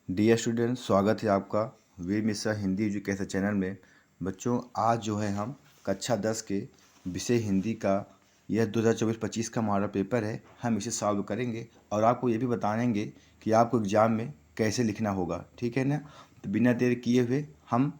Dear student, स्वागत है आपका वीर मिश्रा हिंदी एजुकेशन चैनल में। बच्चों, आज जो है हम कक्षा 10 के विषय हिंदी का यह 2024-25 का मॉडल पेपर है, हम इसे सॉल्व करेंगे और आपको ये भी बताएंगे कि आपको एग्ज़ाम में कैसे लिखना होगा। ठीक है ना? तो बिना देर किए हुए हम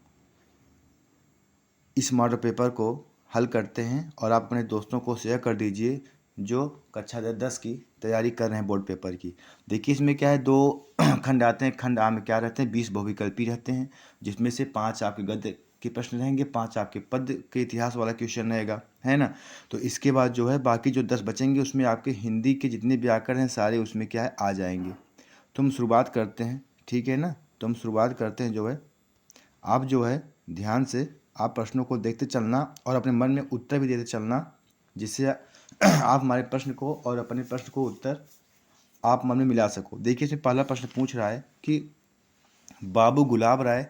इस मॉडल पेपर को हल करते हैं और आप अपने दोस्तों को शेयर कर दीजिए जो कक्षा 10 की तैयारी कर रहे हैं बोर्ड पेपर की। देखिए, इसमें क्या है, दो खंड आते हैं। खंड आ में क्या रहते हैं, 20 बहुविकल्पी रहते हैं, जिसमें से 5 आपके गद्य के प्रश्न रहेंगे, 5 आपके पद्य के इतिहास वाला क्वेश्चन रहेगा, है ना। तो इसके बाद जो है बाकी जो 10 बचेंगे उसमें आपके हिंदी के जितने व्याकरण हैं सारे उसमें क्या है आ जाएंगे। तो हम शुरुआत करते हैं, ठीक है ना। तो हम शुरुआत करते हैं जो है, आप जो है ध्यान से आप प्रश्नों को देखते चलना और अपने मन में उत्तर भी देते चलना, जिससे आप हमारे प्रश्न को और अपने प्रश्न को उत्तर आप मन में मिला सको। देखिए, इसमें पहला प्रश्न पूछ रहा है कि बाबू गुलाब राय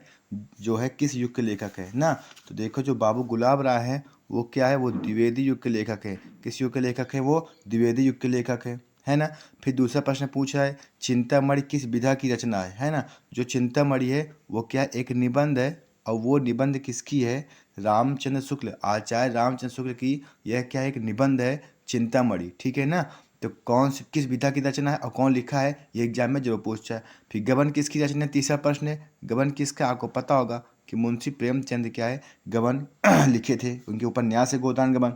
जो है किस युग के लेखक है ना। तो देखो, जो बाबू गुलाब राय है वो क्या है, वो द्विवेदी युग के लेखक है। किस युग के लेखक है, वो द्विवेदी युग के लेखक है ना। फिर दूसरा प्रश्न पूछा है चिंतामणि किस विधा की रचना है ना। जो चिंतामणि है वो क्या है, एक निबंध है, और वो निबंध किसकी है, रामचंद्र शुक्ल, आचार्य रामचंद्र शुक्ल की यह क्या है, एक निबंध है चिंतामणि। ठीक है ना। तो कौन सी किस विधा की रचना है और कौन लिखा है, ये एग्जाम में जरूर पूछता है। फिर गबन किसकी रचना है, तीसरा प्रश्न है। गबन किसका, आपको पता होगा कि मुंशी प्रेमचंद क्या है, गबन लिखे थे, उनके उपन्यास है गोदान गबन।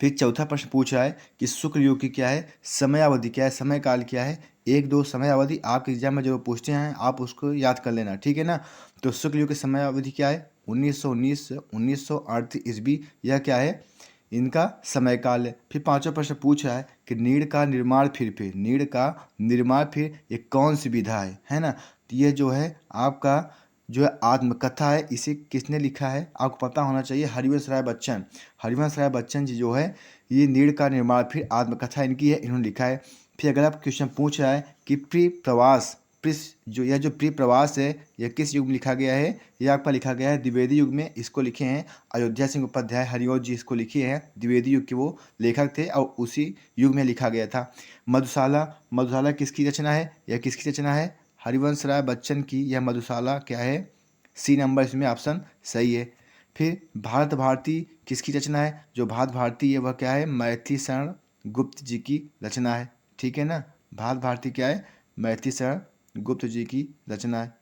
फिर चौथा प्रश्न पूछ रहा है कि शुक्ल युग की क्या है समयावधि, क्या है समय काल क्या है। एक दो समय अवधि आपके एग्जाम में जरूर पूछते हैं, आप उसको याद कर लेना, ठीक है ना। तो शुक्ल युग की समय अवधि क्या है, 1919 से 1938 ईस्वी, यह क्या है, इनका समय काल है। फिर पांचवा प्रश्न पूछ रहा है कि नीड़ का निर्माण फिर नीड़ का निर्माण फिर ये कौन सी विधा है ना। तो ये जो है आपका जो है आत्मकथा है, इसे किसने लिखा है आपको पता होना चाहिए, हरिवंश राय बच्चन। हरिवंश राय बच्चन जी जो है ये नीड़ का निर्माण फिर आत्मकथा इनकी है, इन्होंने लिखा है। फिर अगर आप क्वेश्चन पूछ रहा है कि प्री प्रवास, जो प्री प्रवास है यह किस युग में लिखा गया है, यह आपका लिखा गया है द्विवेदी युग में। इसको लिखे हैं अयोध्या सिंह उपाध्याय हरिओं जी, इसको लिखे हैं, द्विवेदी युग के वो लेखक थे और उसी युग में लिखा गया था। मधुशाला, मधुशाला किसकी रचना है, यह किसकी रचना है, हरिवंश राय बच्चन की यह मधुशाला क्या है, सी नंबर इसमें ऑप्शन सही है। फिर भारत भारती किसकी रचना है, जो भारत भारती है वह क्या है, मैथिली शरण गुप्त जी की रचना है, ठीक है ना। भारत भारती क्या है, मैथिली शरण गुप्त जी की रचना है।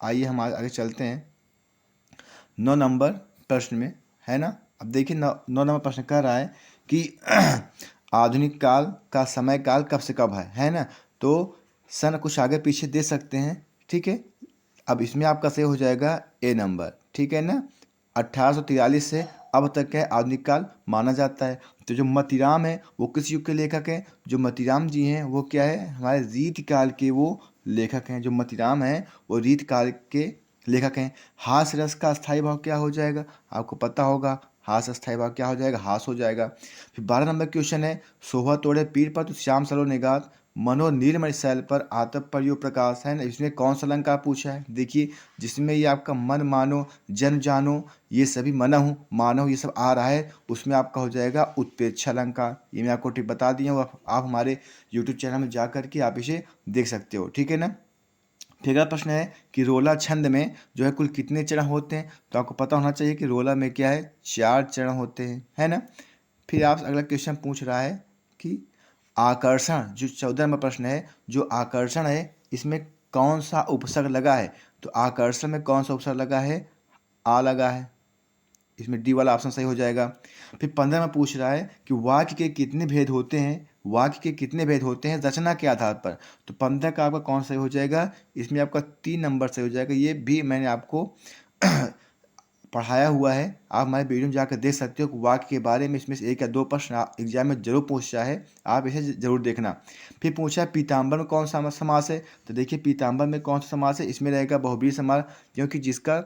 आइए हम आगे चलते हैं 9 नंबर प्रश्न में, है ना। अब देखिए 9 नंबर प्रश्न कह रहा है कि आधुनिक काल का समय काल कब से कब है ना। तो सन कुछ आगे पीछे दे सकते हैं, ठीक है। अब इसमें आपका सही हो जाएगा ए नंबर, ठीक है ना। 1843 से अब तक का आधुनिक काल माना जाता है। तो जो मतीराम है वो किस युग के लेखक हैं, जो मतीराम जी हैं वो क्या है, हमारे रीत काल के वो लेखक हैं। जो मतीराम हैं वो रीत काल के लेखक हैं। हास रस का स्थायी भाव क्या हो जाएगा, आपको पता होगा, हास स्थायी भाव क्या हो जाएगा, हास हो जाएगा। फिर 12 नंबर क्वेश्चन है सोहा तोड़े पीर पर तो श्याम सरो निगात मनो नीलमणि शैल पर आतप पर यो प्रकाश, है ना। इसमें कौन सा अलंकार पूछा है, देखिए जिसमें ये आपका मन मानो जन जानो ये सभी मनहु मानव ये सब आ रहा है, उसमें आपका हो जाएगा उत्प्रेक्षा अलंकार। ये मैं आपको टिप बता दी हूँ, आप हमारे यूट्यूब चैनल में जा करके आप इसे देख सकते हो, ठीक है ना। फिर अगला प्रश्न है कि रोला छंद में जो है कुल कितने चरण होते हैं, तो आपको पता होना चाहिए कि रोला में क्या है 4 चरण होते हैं, है ना। फिर आप अगला क्वेश्चन पूछ रहा है कि आकर्षण, जो 14 नंबर प्रश्न है, जो आकर्षण है इसमें कौन सा उपसर्ग लगा है। तो आकर्षण में कौन सा उपसर्ग लगा है, आ लगा है, इसमें डी वाला ऑप्शन सही हो जाएगा। फिर 15 में पूछ रहा है कि वाक्य के कितने भेद होते हैं, वाक्य के कितने भेद होते हैं रचना के आधार पर। तो 15 का आपका कौन सही हो जाएगा, इसमें आपका 3 नंबर सही हो जाएगा। ये भी मैंने आपको पढ़ाया हुआ है, आप हमारे वीडियो में जाकर देख सकते हो कि वाक्य के बारे में इसमें से 1 या 2 प्रश्न एग्जाम में जरूर पूछा है, आप इसे जरूर देखना। फिर पूछा है पीताम्बर में कौन सा समास है, तो देखिए पीताम्बर में कौन सा समास है, इसमें रहेगा बहुब्रीहि समास, क्योंकि जिसका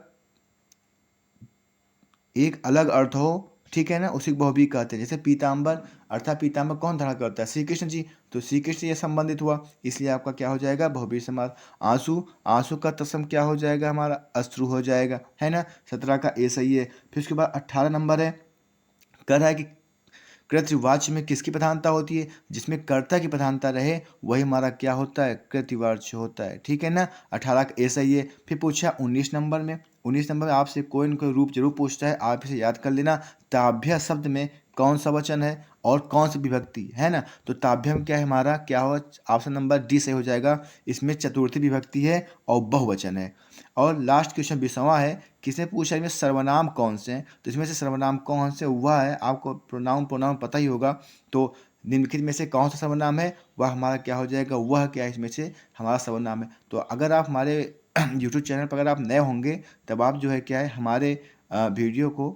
एक अलग अर्थ हो, ठीक है ना, उसी को बहुब्रीहि कहते हैं। जैसे पीताम्बर अर्थात पीताम्बर कौन धारण करता है, श्री कृष्ण जी, तो श्री कृष्ण से यह संबंधित हुआ, इसलिए आपका क्या हो जाएगा बहुब्रीहि समास। आंसू, आंसू का तत्सम क्या हो जाएगा हमारा अश्रु हो जाएगा, है ना। 17 का ए सही है। फिर उसके बाद 18 नंबर है, कह रहा है कि कृतवाच्य में किसकी प्रधानता होती है? जिसमें कर्ता की प्रधानता रहे वही हमारा क्या होता है? कृतवाच्य होता है। ठीक है ना? 18 का ए सही है। फिर पूछा 19 नंबर में आपसे कोई न कोई रूप जरूर पूछता है, आप इसे याद कर लेना। ताभ्य शब्द में कौन सा वचन है और कौन सी विभक्ति है ना? तो ताभ्यम क्या है हमारा? क्या हो? ऑप्शन नंबर डी सही हो जाएगा। इसमें चतुर्थी विभक्ति है और बहुवचन है। और लास्ट क्वेश्चन 20वां है, किसने पूछा इसमें सर्वनाम कौन से हैं? तो इसमें से सर्वनाम कौन से वह है, आपको प्रोनाउन पता ही होगा। तो निम्नलिखित में से कौन सा सर्वनाम है? वह हमारा क्या हो जाएगा? वह क्या है इसमें से हमारा सर्वनाम है। तो अगर आप हमारे यूट्यूब चैनल पर अगर आप नए होंगे तब आप जो है क्या है हमारे वीडियो को,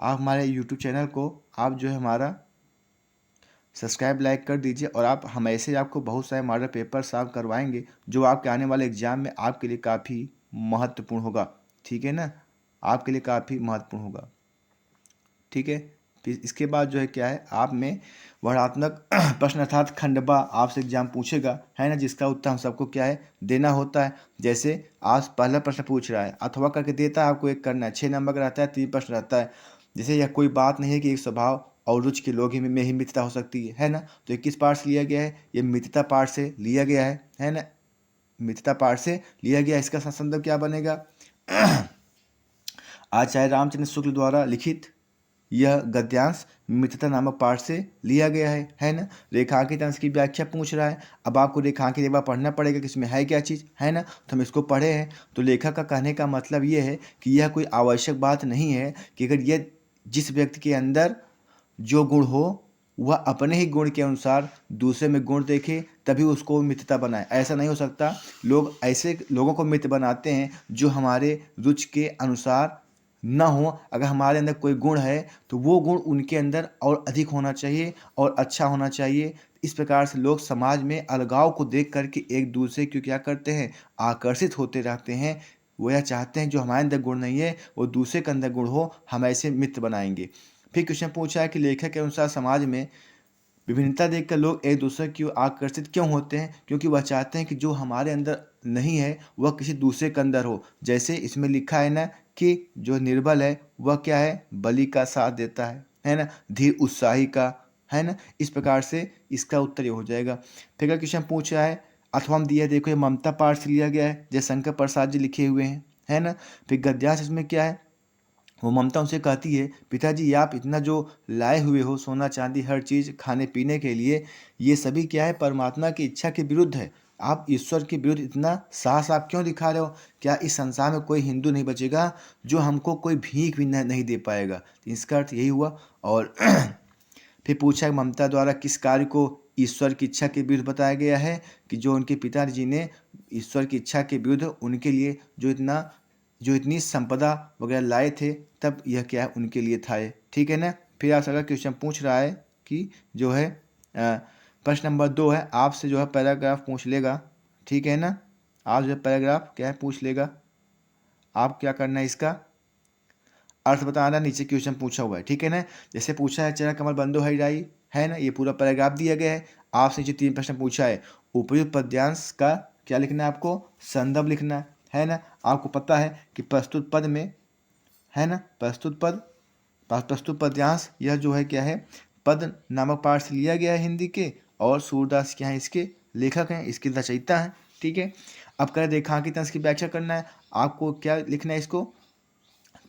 आप हमारे यूट्यूब चैनल को आप जो है हमारा सब्सक्राइब लाइक कर दीजिए। और आप हम ऐसे आपको बहुत सारे मॉडल पेपर सॉल्व करवाएंगे जो आपके आने वाले एग्जाम में आपके लिए काफ़ी महत्वपूर्ण होगा। ठीक है ना? आपके लिए काफ़ी महत्वपूर्ण होगा। ठीक है। फिर इसके बाद जो है क्या है, आप में वर्णनात्मक प्रश्न अर्थात खंडवा आपसे एग्जाम पूछेगा, है ना, जिसका उत्तर हम सबको क्या है देना होता है। जैसे आज पहला प्रश्न पूछ रहा है, अथवा करके देता है, आपको एक करना है। 6 नंबर का रहता है, 3 प्रश्न रहता है। जैसे यह कोई बात नहीं है कि एक स्वभाव और रुचि के लोग ही में ही मित्रता हो सकती है ना? तो ये किस पार्ट से लिया गया है? ये मित्रता पार्ट से लिया गया है ना? मित्रता पार्ट से लिया गया। इसका संदर्भ क्या बनेगा? आचार्य रामचंद्र शुक्ल द्वारा लिखित यह गद्यांश मित्रता नामक पाठ से लिया गया है ना? रेखांकित अंश की व्याख्या पूछ रहा है। अब आपको रेखांकित एक बार पढ़ना पड़ेगा कि इसमें है क्या चीज़, है ना? तो हम इसको पढ़े हैं। तो लेखक का कहने का मतलब ये है कि यह कोई आवश्यक बात नहीं है कि अगर यह जिस व्यक्ति के अंदर जो गुण हो वह अपने ही गुण के अनुसार दूसरे में गुण देखे तभी उसको मित्रता बनाए। ऐसा नहीं हो सकता। लोग ऐसे लोगों को मित्र बनाते हैं जो हमारे रुचि के अनुसार न हो। अगर हमारे अंदर कोई गुण है तो वो गुण उनके अंदर और अधिक होना चाहिए और अच्छा होना चाहिए। इस प्रकार से लोग समाज में अलगाव को देख करके एक दूसरे को क्या करते हैं? आकर्षित होते रहते हैं। वो यह चाहते हैं जो हमारे अंदर गुण नहीं है वो दूसरे के अंदर गुण हो, हम ऐसे मित्र बनाएंगे। फिर क्वेश्चन पूछा है कि लेखक के अनुसार समाज में विभिन्नता देखकर लोग एक दूसरे की ओर आकर्षित क्यों होते हैं? क्योंकि वह चाहते हैं कि जो हमारे अंदर नहीं है वह किसी दूसरे के अंदर हो। जैसे इसमें लिखा है ना कि जो निर्बल है वह क्या है? बलि का साथ देता है ना? धीर उत्साही का, है ना? इस प्रकार से इसका उत्तर ये हो जाएगा। फिर अगला क्वेश्चन पूछ रहा है, अथवा हम दिया देखो ये ममता पाठ से लिया गया है, जैसे शंकर प्रसाद जी लिखे हुए हैं, है ना? फिर गद्यांश इसमें क्या है? वो ममता उनसे कहती है, पिताजी आप इतना जो लाए हुए हो सोना चांदी हर चीज़ खाने पीने के लिए, ये सभी क्या है? परमात्मा की इच्छा के विरुद्ध है। आप ईश्वर के विरुद्ध इतना साहस आप क्यों दिखा रहे हो? क्या इस संसार में कोई हिंदू नहीं बचेगा जो हमको कोई भीख भी नहीं दे पाएगा? तो इसका अर्थ यही हुआ। और फिर पूछा कि ममता द्वारा किस कार्य को ईश्वर की इच्छा के विरुद्ध बताया गया है? कि जो उनके पिताजी ने ईश्वर की इच्छा के विरुद्ध उनके लिए जो इतनी संपदा वगैरह लाए थे तब यह क्या है उनके लिए था ये। ठीक है ना? फिर आपसे अगला क्वेश्चन पूछ रहा है कि जो है प्रश्न नंबर 2 है, आपसे जो है पैराग्राफ पूछ लेगा। ठीक है ना? आप जो है पैराग्राफ क्या है पूछ लेगा। आप क्या करना है, इसका अर्थ बताना। नीचे क्वेश्चन पूछा हुआ है। ठीक है ना? जैसे पूछा है चरण कमल बंदो हरिराई, है ना? ये पूरा पैराग्राफ दिया गया है। आपसे जो 3 प्रश्न पूछा है, उपयुक्त पद्यांश का क्या लिखना है? आपको संदर्भ लिखना है ना? आपको पता है कि प्रस्तुत पद में, है ना, प्रस्तुत पद्यांश यह जो है क्या है? पद नामक पाठ से लिया गया है हिंदी के। और सूरदास क्या है? इसके लेखक हैं, इसके रचयिता हैं। ठीक है। अब करें रेखांकित अंश की व्याख्या करना है। आपको क्या लिखना है इसको?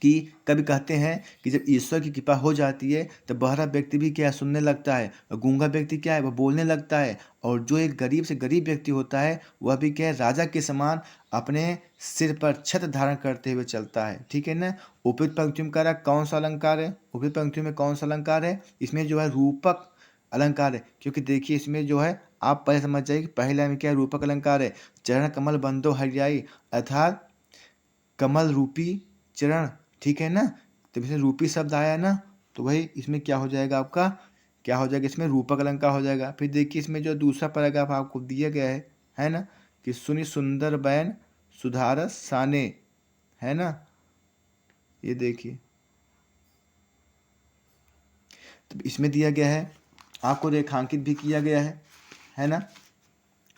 कि कभी कहते हैं कि जब ईश्वर की कृपा हो जाती है तो बहरा व्यक्ति भी क्या है? सुनने लगता है। और गूंगा व्यक्ति क्या है? वह बोलने लगता है। और जो एक गरीब से गरीब व्यक्ति होता है वह भी क्या है? राजा के समान अपने सिर पर छत्र धारण करते हुए चलता है। ठीक है ना? उपयुक्त पंक्तियों का कौन सा अलंकार है? उपयुक्त पंक्तियों में कौन सा अलंकार है? इसमें जो है रूपक अलंकार है। क्योंकि देखिए इसमें जो है आप पहले समझ जाइए कि पहले लाइन में क्या है? रूपक अलंकार है। चरण कमल बंदो हरियाई, अर्थात कमल रूपी चरण। ठीक है ना? तो इसमें रूपी शब्द आया ना, तो वही इसमें क्या हो जाएगा? आपका क्या हो जाएगा? इसमें रूपक अलंकार हो जाएगा। फिर देखिए इसमें जो दूसरा पैराग्राफ आपको दिया गया है ना, कि सुनि सुंदर बैन सुधारस साने, है ना? ये देखिए तो इसमें दिया गया है, आपको रेखांकित भी किया गया है ना?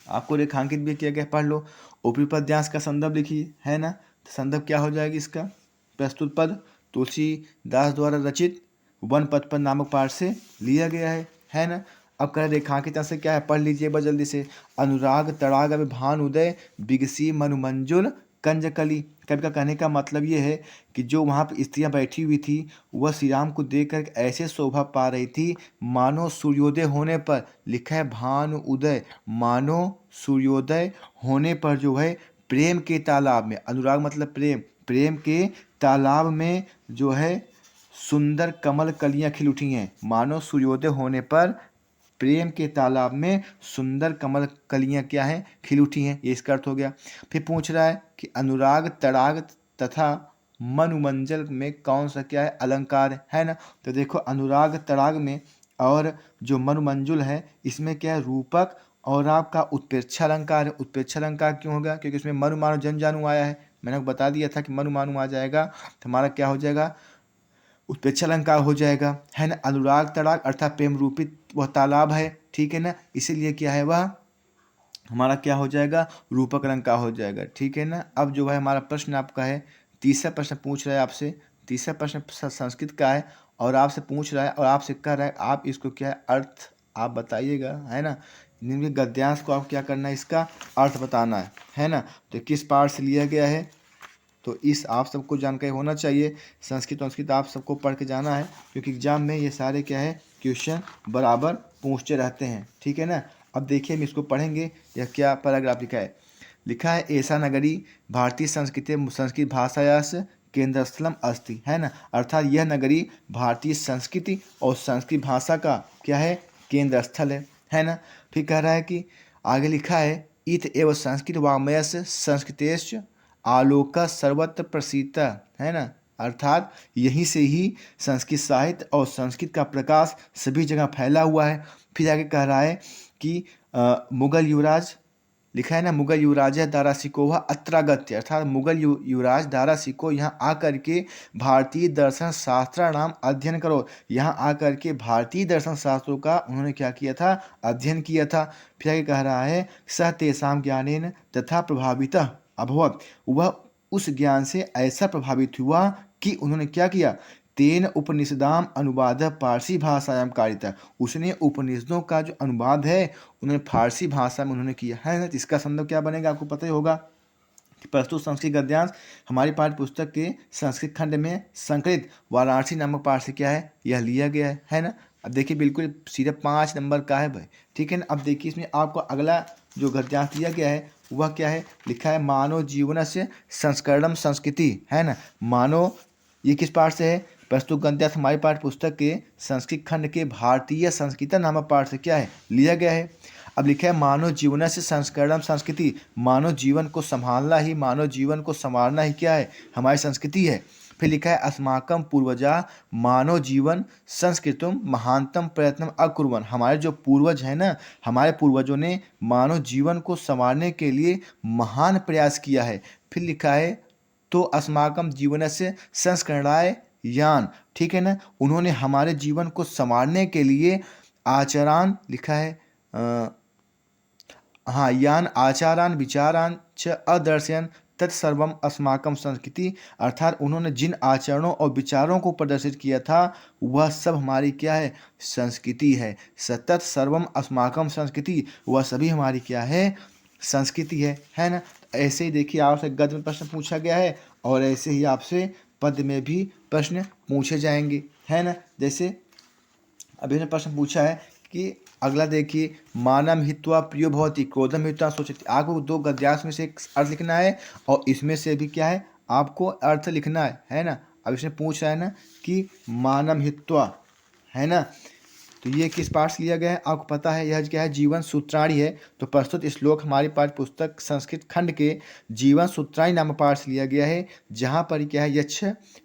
आपको रेखांकित भी किया गया, पढ़ लो। उपयुक्त पद्यांश का संदर्भ लिखिए, है ना? तो संदर्भ क्या हो जाएगी इसका? प्रस्तुत पद तुलसीदास द्वारा रचित वन पद पर नामक पाठ से लिया गया है ना। अब कह रेखांकित से क्या है, पढ़ लीजिए बस जल्दी से। अनुराग तड़ाग अब भान उदय बिगसी मनुमंजुल कंजकली। कवि का कहने का मतलब ये है कि जो वहाँ पर स्त्रियाँ बैठी हुई थी वह श्री राम को देखकर ऐसे शोभा पा रही थी मानो सूर्योदय होने पर, लिखा है भानु उदय, मानो सूर्योदय होने पर जो है प्रेम के तालाब में, अनुराग मतलब प्रेम, प्रेम के तालाब में जो है सुंदर कमल कलियां खिल उठी हैं। मानो सूर्योदय होने पर प्रेम के तालाब में सुंदर कमल कलियां क्या हैं, खिल उठी हैं। ये इसका अर्थ हो गया। फिर पूछ रहा है कि अनुराग तड़ाग तथा मनुमंजल में कौन सा क्या है अलंकार है ना। तो देखो अनुराग तड़ाग में और जो मनुमंजुल है इसमें क्या है रूपक और आपका उत्प्रेक्षा अलंकार है। उत्प्रेक्षा अलंकार क्यों होगा, क्योंकि इसमें मनु मानो जन जानू आया है। मैंने आपको बता दिया था कि मनु मानु आ जाएगा तो हमारा क्या हो जाएगा, उत्प्रेक्षा अलंकार हो जाएगा, है ना। अनुराग तड़ाग अर्थात प्रेम रूपित वह तालाब है, ठीक है ना, इसीलिए क्या है वह हमारा क्या हो जाएगा, रूपक अलंकार हो जाएगा, ठीक है ना। अब जो है हमारा प्रश्न आपका है, तीसरा प्रश्न पूछ रहा है आपसे। तीसरा प्रश्न संस्कृत का है और आपसे पूछ रहा है और आपसे कह रहा है आप इसको क्या है अर्थ आप बताइएगा, है ना। निम्न गद्यांश को आप क्या करना है, इसका अर्थ बताना है ना। तो किस पाठ से लिया गया है, तो इस आप सबको जानकारी होना चाहिए। संस्कृत आप सबको पढ़ के जाना है क्योंकि एग्जाम में ये सारे क्या है क्वेश्चन बराबर पूछते रहते हैं, ठीक है ना। अब देखिए हम इसको पढ़ेंगे, यह क्या पैराग्राफ लिखा है ऐसा नगरी भारतीय संस्कृत भाषायास केंद्र स्थलम अस्ति, है ना। अर्थात यह नगरी भारतीय संस्कृति और संस्कृत भाषा का क्या है केंद्र स्थल है ना। फिर कह रहा है कि आगे लिखा है इत एवं संस्कृत वाङ्मयस् संस्कृतेश्च आलोक सर्वत्र प्रसिद्ध, है ना। अर्थात यहीं से ही संस्कृत साहित्य और संस्कृत का प्रकाश सभी जगह फैला हुआ है। फिर आगे कह रहा है कि मुगल युवराज, लिखा है ना मुगल युवराज दारा सिकोह अत्रागत्य, अर्थात मुगल युवराज दारा सिको यहाँ आकर के भारतीय दर्शन शास्त्र नाम अध्ययन करो। यहाँ आकर के भारतीय दर्शन शास्त्रों का उन्होंने क्या किया था, अध्ययन किया था। फिर आगे कह रहा है स तेषां ज्ञानेन तथा प्रभावितः अभवत्, वह उस ज्ञान से ऐसा प्रभावित हुआ कि उन्होंने क्या किया, तेन उपनिषदाम अनुवाद फारसी भाषायाम कारिता, उसने उपनिषदों का जो अनुवाद है उन्होंने फारसी भाषा में उन्होंने किया है ना। इसका संदर्भ क्या बनेगा आपको पता ही होगा कि प्रस्तुत संस्कृत गद्यांश हमारी पाठ्य पुस्तक के संस्कृत खंड में संकलित वाराणसी नामक पाठ से क्या है यह लिया गया है ना। अब देखिए बिल्कुल सीधा 5 नंबर का है भाई, ठीक है ना। अब देखिए इसमें आपको अगला जो गद्यांश दिया गया है वह क्या है, लिखा है मानव जीवन से संस्करणम संस्कृति, है ना। मानव ये किस पाठ से है, प्रस्तुत गद्यांश हमारी पाठ्य पुस्तक के संस्कृत खंड के भारतीय संस्कृति नामक पाठ से क्या है लिया गया है। अब लिखा है मानव जीवन से संस्करणम संस्कृति, मानव जीवन को संभालना ही, मानव जीवन को संवारना ही क्या है हमारी संस्कृति है। फिर लिखा है अस्माकम पूर्वजा मानव जीवन संस्कृतम महानतम प्रयत्न अकुर्वन, हमारे जो पूर्वज हैं ना, हमारे पूर्वजों ने मानव जीवन को संवारने के लिए महान प्रयास किया है। फिर लिखा है तो अस्माकम जीवन से संस्करणाय यान, ठीक है ना, उन्होंने हमारे जीवन को संवारने के लिए आचरान, लिखा है हाँ यान आचारान विचारान च अदर्शयन तत्सर्वम अस्माकम संस्कृति, अर्थात उन्होंने जिन आचरणों और विचारों को प्रदर्शित किया था वह सब हमारी क्या है संस्कृति है। सतत सर्वम अस्माकम संस्कृति, वह सभी हमारी क्या है संस्कृति है ना। ऐसे ही देखिए आपसे गद्य में प्रश्न पूछा गया है और ऐसे ही आपसे पद्य में भी प्रश्न पूछे जाएंगे, है ना। जैसे अभी ने प्रश्न पूछा है कि अगला देखिए मानम हित्वा प्रियो भवति क्रोधम हित्वा सोचति, आपको 2 गद्यांश में से एक अर्थ लिखना है और इसमें से भी क्या है आपको अर्थ लिखना है ना। अब इसमें पूछ रहा है ना कि मानम हित्वा, है ना, तो ये किस पाठ से लिया गया है आपको पता है, यह क्या है जीवन सूत्राणी है। तो प्रस्तुत श्लोक हमारी पाठ्य पुस्तक संस्कृत खंड के जीवन सूत्राणी नामक पाठ से लिया गया है, जहाँ पर क्या है यक्ष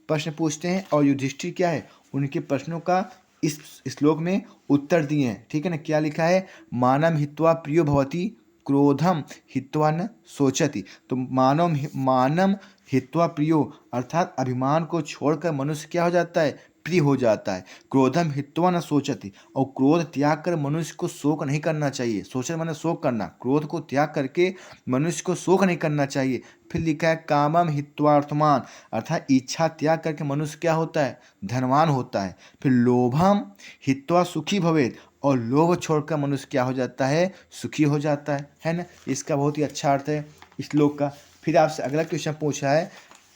प्रश्न पूछते हैं और युधिष्ठिर क्या है उनके प्रश्नों का इस श्लोक में उत्तर दिए हैं, ठीक है ना। क्या लिखा है मानम हित्वा प्रियो भवति क्रोधम हित्वा न सोचति, तो मानम हित्वा प्रियो अर्थात अभिमान को छोड़कर मनुष्य क्या हो जाता है प्रिय हो जाता है। क्रोधम हित्वा न सोचति, और क्रोध त्याग कर मनुष्य को शोक नहीं करना चाहिए। सोचना माने शोक करना, क्रोध को त्याग करके मनुष्य को शोक नहीं करना चाहिए। फिर लिखा है कामम हित्वार्थमान, अर्थात इच्छा त्याग करके मनुष्य क्या होता है, धनवान होता है। फिर लोभम हित्वा सुखी भवेत, और लोभ छोड़कर मनुष्य क्या हो जाता है, सुखी हो जाता है ना। इसका बहुत ही अच्छा अर्थ है इस श्लोक का। फिर आपसे अगला क्वेश्चन पूछा है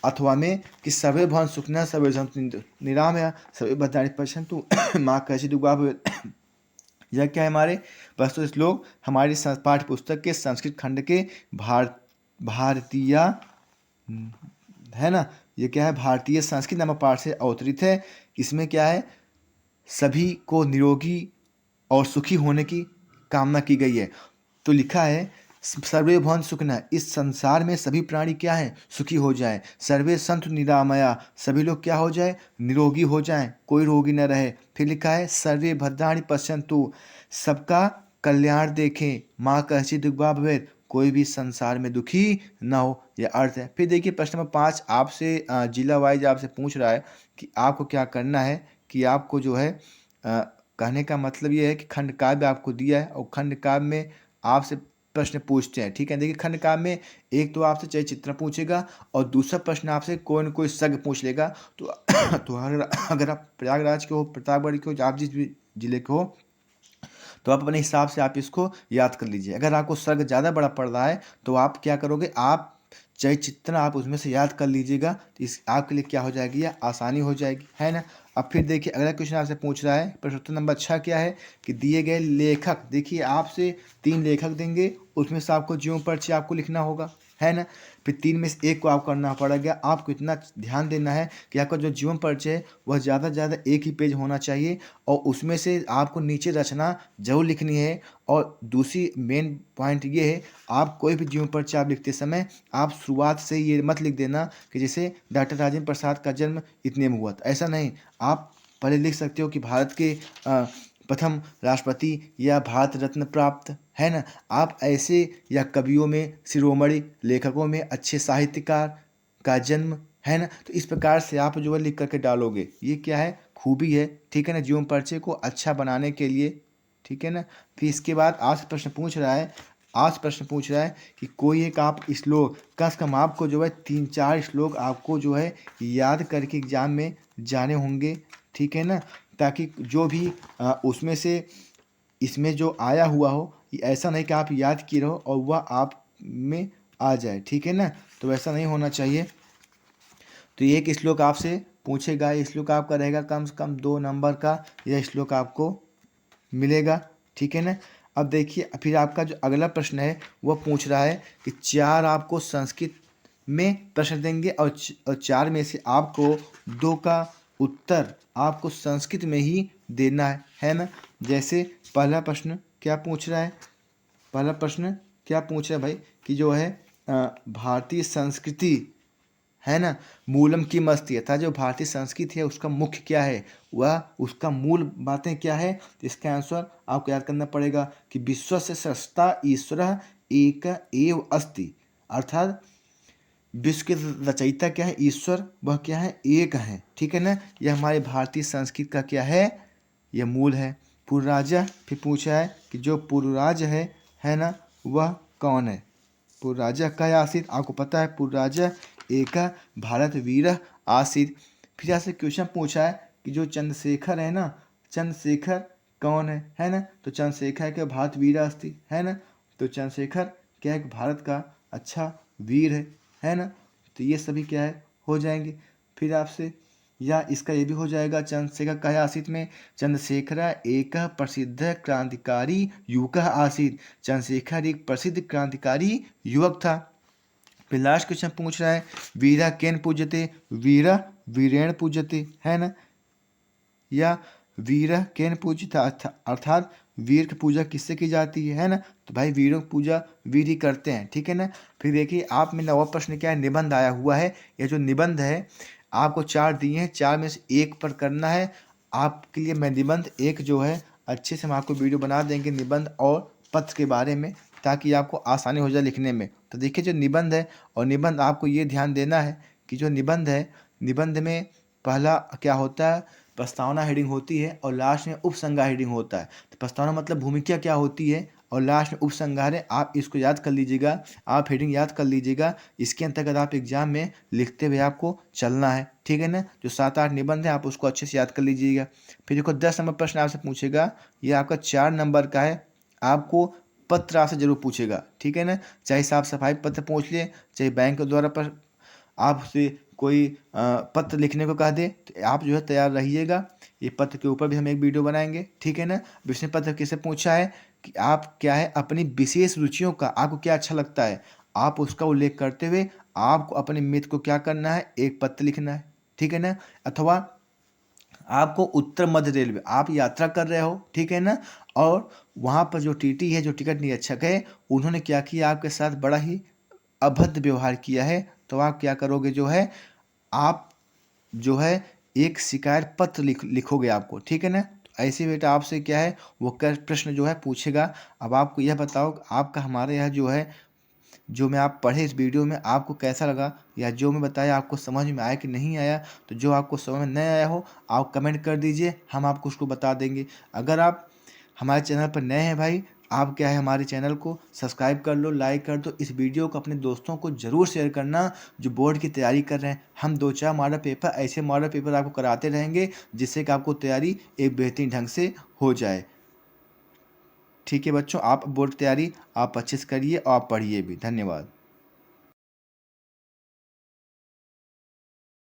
अथवा में कि सर्वे भवन सुखना सर्वे सन्तु निरामया सर्वे भद्राणि पश्यन्तु माँ कश्चित् दुःखभाग् भवेत्। यह क्या है, हमारे प्रस्तुत श्लोक हमारी पाठ्य पुस्तक के संस्कृत खंड के भारतीय है ना, ये क्या है, भारतीय संस्कृत नामक पाठ से अवतरित है। इसमें क्या है, सभी को निरोगी और सुखी होने की कामना की गई है। तो लिखा है सर्वे भवन सुखना, इस संसार में सभी प्राणी क्या है, सुखी हो जाए। सर्वे संतु निरामया, सभी लोग क्या हो जाए, निरोगी हो जाएं, कोई रोगी न रहे। फिर लिखा है सर्वे भद्राणि पश्यन्तु, सबका कल्याण देखें। माँ कश्चित् दुःखभाग् भवेत्, कोई भी संसार में दुखी न हो, यह अर्थ है। फिर देखिए प्रश्न नंबर 5 आपसे जिला वाइज आपसे पूछ रहा है कि आपको क्या करना है, कि आपको जो है कहने का मतलब ये है कि खंड काव्य आपको दिया है और खंड काव्य में आपसे प्रश्न पूछते हैं। ठीक है, देखिए खंड काव्य में एक तो आपसे चय चित्र पूछेगा और दूसरा प्रश्न आपसे कोई न कोई सग पूछ लेगा। तो अगर आप प्रयागराज के हो, प्रतापगढ़ के हो, आप जिस भी जिले के हो, तो आप अपने हिसाब से आप इसको याद कर लीजिए। अगर आपको सर्ग ज़्यादा बड़ा पड़ रहा है तो आप क्या करोगे, आप चाहे जितना आप उसमें से याद कर लीजिएगा, तो इस आपके लिए क्या हो जाएगी, या आसानी हो जाएगी, है ना। अब फिर देखिए अगला क्वेश्चन आपसे पूछ रहा है, प्रश्न नंबर 6 क्या है कि दिए गए लेखक, देखिए आपसे 3 लेखक देंगे, उसमें से आपको जीवन परिचय आपको लिखना होगा, है ना। फिर 3 में से एक को आप करना पड़ेगा। आपको इतना ध्यान देना है कि आपका जो जीवन परिचय है वह ज़्यादा से ज़्यादा एक ही पेज होना चाहिए, और उसमें से आपको नीचे रचना जरूर लिखनी है। और दूसरी मेन पॉइंट ये है, आप कोई भी जीवन परिचय आप लिखते समय आप शुरुआत से ये मत लिख देना कि जैसे डॉक्टर राजेंद्र प्रसाद का जन्म इतने में हुआ था, ऐसा नहीं। आप पहले लिख सकते हो कि भारत के प्रथम राष्ट्रपति या भारत रत्न प्राप्त, है ना। आप ऐसे, या कवियों में शिरोमणि, लेखकों में अच्छे साहित्यकार का जन्म, है ना। तो इस प्रकार से आप जो है लिख करके डालोगे, ये क्या है, खूबी है, ठीक है ना, जीवन परिचय को अच्छा बनाने के लिए, ठीक है ना। फिर इसके बाद आज प्रश्न पूछ रहा है, कि कोई एक आप श्लोक, कम से कम आपको जो है 3-4 श्लोक आपको जो है याद करके एग्जाम में जाने होंगे, ठीक है ना। ताकि जो भी उसमें से इसमें जो आया हुआ हो, ये ऐसा नहीं कि आप याद किए रहो और वह आप में आ जाए, ठीक है ना। तो ऐसा नहीं होना चाहिए। तो ये एक श्लोक आपसे पूछेगा, ये श्लोक आपका रहेगा कम से कम 2 नंबर का, यह श्लोक आपको मिलेगा, ठीक है ना। अब देखिए फिर आपका जो अगला प्रश्न है वह पूछ रहा है कि 4 आपको संस्कृत में प्रश्न देंगे और 4 में से आपको 2 का उत्तर आपको संस्कृत में ही देना है ना। जैसे पहला प्रश्न क्या पूछ रहा है, भाई कि जो है भारतीय संस्कृति, है ना, मूलम की मस्ती, अर्थात जो भारतीय संस्कृति है उसका मुख्य क्या है, वह उसका मूल बातें क्या है। तो इसका आंसर आपको याद करना पड़ेगा कि विश्व से सृष्टा ईश्वर एक एव अस्ति, अर्थात विश्व के रचयिता क्या है, ईश्वर, वह क्या है, एक है, ठीक है ना। यह हमारे भारतीय संस्कृति का क्या है, यह मूल है। पूर्व राजा, फिर पूछा है कि जो पूर्व राजा है ना, वह कौन है। पूर्व राजा का आसीत, आपको पता है पूर्व राजा एक भारत वीर आसीत। फिर यहाँ से क्वेश्चन पूछा है कि जो चंद्रशेखर है ना, चंद्रशेखर कौन है ना। तो चंद्रशेखर क्या भारत वीर अस्ति, है ना। तो चंद्रशेखर क्या है, भारत का अच्छा वीर है ना। तो ये सभी क्या है, हो जाएंगे। फिर आपसे या इसका ये भी हो जाएगा, चंद्रशेखर का आसीत में चंद्रशेखर एक प्रसिद्ध क्रांतिकारी युवक आसीत, चंद्रशेखर एक प्रसिद्ध क्रांतिकारी युवक था। फिर लास्ट क्वेश्चन पूछ रहा है वीरा केन पूजते, वीरा वीरेण पूजते, है ना, या वीर केन पूजिता, अर्थात वीर की पूजा किससे की जाती है ना। तो भाई वीरों की पूजा वीर ही करते हैं, ठीक है ना। फिर देखिए आप में नवा प्रश्न क्या है, निबंध आया हुआ है। यह जो निबंध है आपको 4 दिए हैं, 4 में से एक पर करना है। आपके लिए मैं निबंध एक जो है अच्छे से हम आपको वीडियो बना देंगे निबंध और पत्र के बारे में, ताकि आपको आसानी हो जाए लिखने में। तो देखिए जो निबंध है, और निबंध आपको ये ध्यान देना है कि जो निबंध है, निबंध में पहला क्या होता है, प्रस्तावना हेडिंग होती है और लास्ट में उपसंहार हेडिंग होता है। तो प्रस्तावना मतलब भूमिका क्या होती है और लास्ट में उपसंहार है। आप इसको याद कर लीजिएगा, आप हेडिंग याद कर लीजिएगा। इसके अंतर्गत आप एग्जाम में लिखते हुए आपको चलना है, ठीक है ना। जो 7-8 निबंध है आप उसको अच्छे से याद कर लीजिएगा। फिर देखो 10 नंबर प्रश्न आपसे पूछेगा, ये आपका 4 नंबर का है। आपको पत्र आपसे जरूर पूछेगा, ठीक है ना। चाहे साफ सफाई पत्र पूछ ले, चाहे बैंक के द्वारा पर आपसे कोई पत्र लिखने को कह दे, तो आप जो है तैयार रहिएगा। ये पत्र के ऊपर भी हम एक वीडियो बनाएंगे, ठीक है ना। प्रश्न पत्र किसे पूछा है कि आप क्या है अपनी विशेष रुचियों का, आपको क्या अच्छा लगता है, आप उसका उल्लेख करते हुए आपको अपने मित्र को क्या करना है, एक पत्र लिखना है, ठीक है ना। अथवा आपको उत्तर मध्य रेलवे आप यात्रा कर रहे हो, ठीक है ना, और वहाँ पर जो टीटी है, जो टिकट निरीक्षक है, उन्होंने क्या किया आपके साथ, बड़ा ही अभद्र व्यवहार किया है। तो आप क्या करोगे, जो है आप जो है एक शिकायत पत्र लिखोगे आपको, ठीक है ना। तो ऐसे बेटा आपसे क्या है वो प्रश्न जो है पूछेगा। अब आपको यह बताओ आपका हमारे यहाँ जो है जो मैं आप पढ़े इस वीडियो में आपको कैसा लगा, या जो मैं बताया आपको समझ में आया कि नहीं आया। तो जो आपको समझ में नहीं आया हो आप कमेंट कर दीजिए, हम आपको उसको बता देंगे। अगर आप हमारे चैनल पर नए हैं भाई, आप क्या है हमारे चैनल को सब्सक्राइब कर लो, लाइक कर दो। इस वीडियो को अपने दोस्तों को ज़रूर शेयर करना जो बोर्ड की तैयारी कर रहे हैं। हम 2-4 मॉडल पेपर, ऐसे मॉडल पेपर आपको कराते रहेंगे जिससे कि आपको तैयारी एक बेहतरीन ढंग से हो जाए। ठीक है बच्चों, आप बोर्ड की तैयारी आप अच्छे से करिए और आप पढ़िए भी। धन्यवाद।